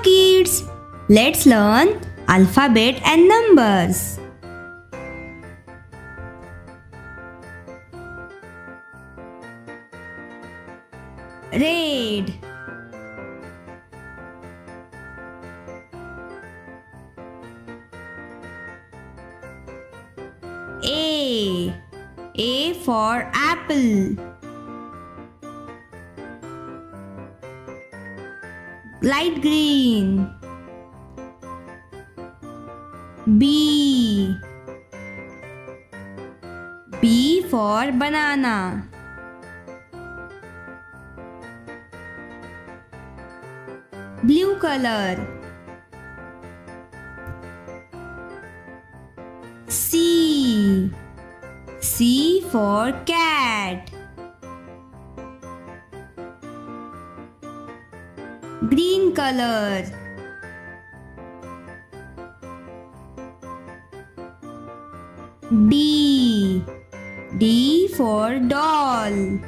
kids, let's learn alphabet and numbers. Red, A for apple. Light green. B for banana. Blue color. C for cat. Green color. D for doll.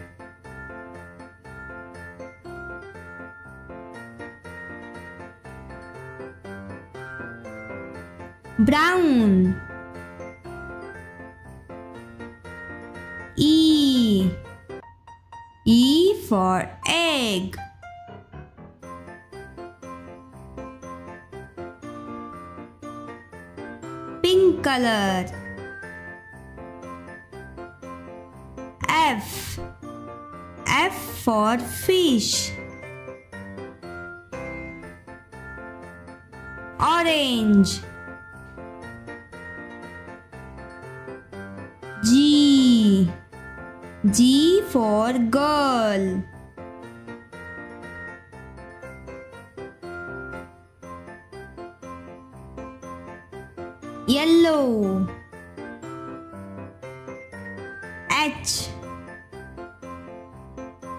Brown. E for egg. Pink color. F for fish. Orange. G for girl. Yellow.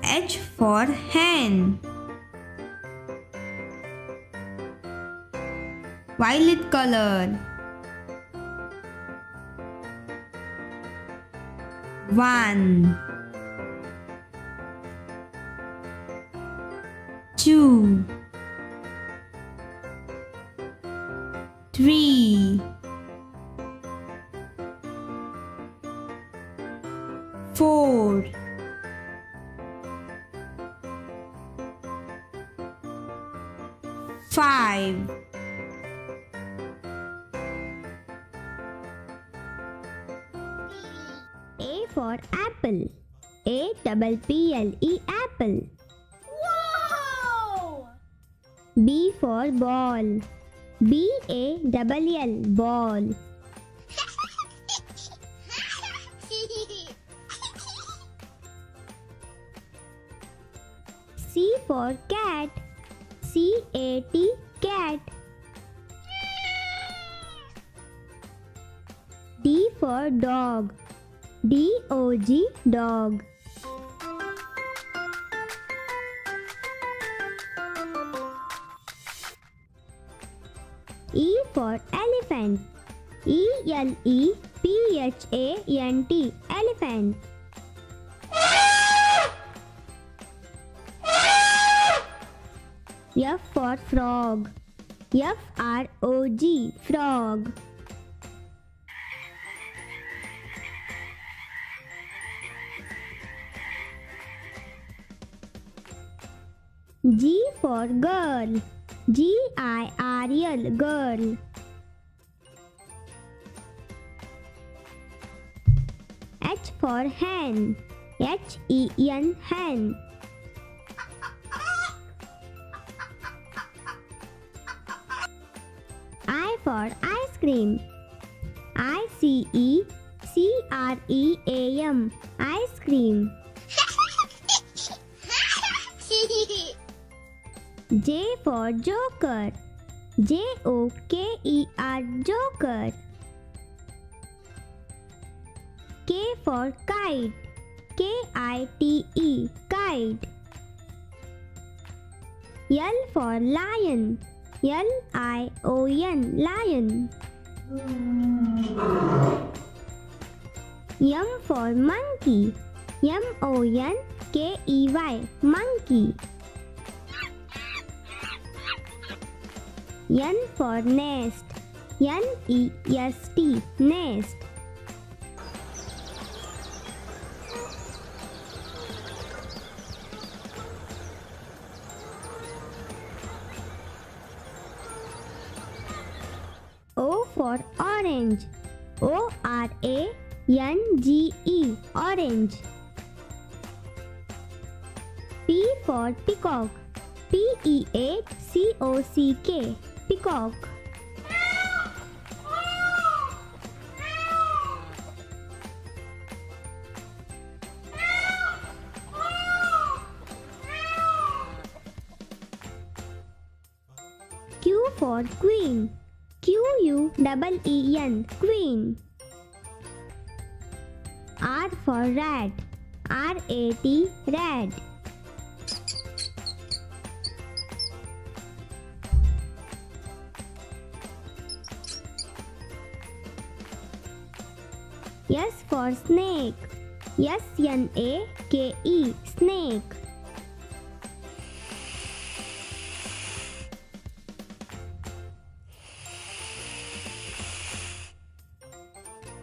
H for hen. Violet color. 1 2 3 4 5 A for apple. APPLE apple. Wow! B for ball. BALL ball. C for cat. CAT cat. D for dog. DOG dog. E for elephant. ELEPHANT elephant. F for frog. FROG frog. G for girl. GIRL girl. H for hen. HEN hen. I for ice cream. ICECREAM ice cream. J for joker. JOKER joker. K for kite. KITE kite. L for lion. LION lion. M for monkey. MONKEY monkey. N for nest. N-E-S-T, nest. O for orange. O-R-A-N-G-E, orange. P for peacock. P-E-A-C-O-C-K, peacock. Q for queen. Q-U-E-E-N, queen. R for rat. R-A-T, rat. S for snake. S-N-A-K-E, snake.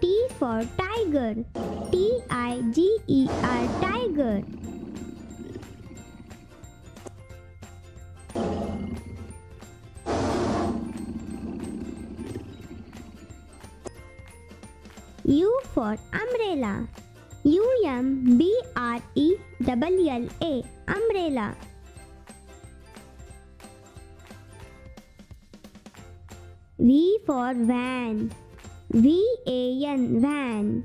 T for tiger. T-I-G-E-R, tiger. U for umbrella. U-M-B-R-E-L-L-A, umbrella. V for van. V-A-N, van.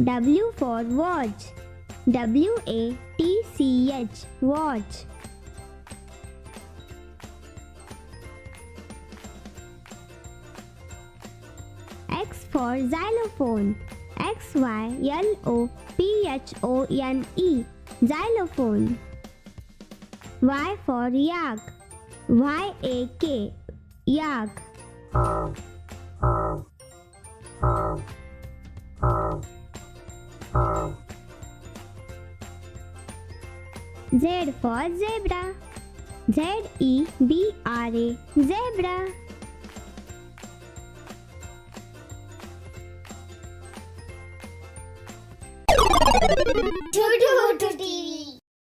W for watch. W-A-T-C-H, watch. X for xylophone. X-Y-L-O-P-H-O-N-E, xylophone. Y for yak. Y-A-K, yak. Z for zebra. Z-E-B-R-A, zebra. Tutu TV.